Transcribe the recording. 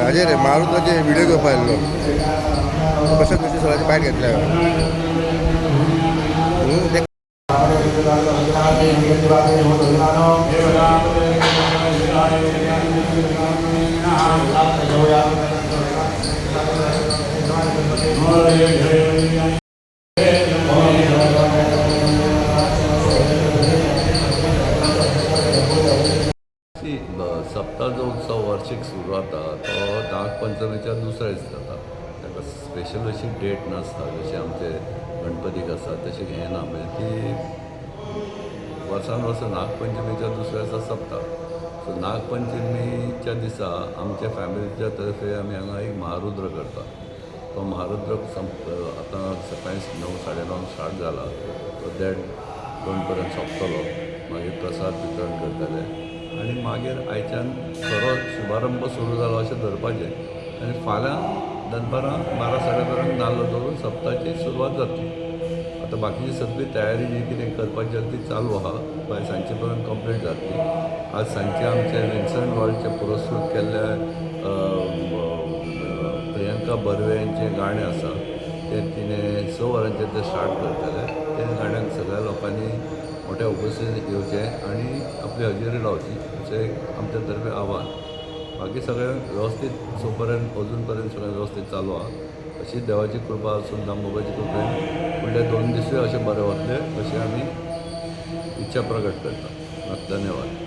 अजय रे मारुताचे video घेवपाक आयल्लो कशें कशी सगळ्याची बायट घेतल्या सप्ता जो उत्सव वार्षिक सुरू जाता तो नागपंचमीच्या दुसऱ्या दीस जाता ताका स्पेशल अशी डेट नासता जशी आमचे गणपतीक आसा तशी हें ना म्हणजे ती वर्सान वर्स नागपंचमीच्या दुसऱ्या दिसा सोंपता सो नागपंचमीच्या दिसा आमच्या फॅमिलीच्या तर्फे आमी हांगा एक महारुद्र करता तो महारुद्र आतां सकाळी 9-9:30 स्टार्ट जाला सो दॅट 2 पर्यंत सोंपतलो मागीर प्रसाद वितरण करतले आनी मागीर आयच्यान खरो शुभारंभ सुरू जालो अशें धरपाचें आनी फाल्यां दनपारां 12-12:30 नाल्ल दवरून सप्ताची सुरवात जातली आतां बाकीची सगळी तयारी जी कितें करपाची ती चालू आहा बाय सांजे पर्यंत कंप्लीट जातली आज सांजचे आमचे विन्संट वॉल्डचे पुरस्कृत केल्ले प्रियंका बर्वे यांचें गाणें आसा तें तिणें 6 वरांचेर ते स्टार्ट करतले त्या गाण्याक सगळ्या लोकांनी मोठ्या उपस्थितीत येवचें आनी आपली हजेरी लावची अशें आमच्या तर्फे आव्हान बाकी सगळें वेवस्थीत सो पर्यंत अजून पर्यंत सगळें वेवस्थीत चालू आहा अशी देवाची कृपा आसून दामोबाची कृपेन फुडले 2 दिसूय अशें बरें वतले अशें आमी इच्छा प्रकट करता धन्यवाद.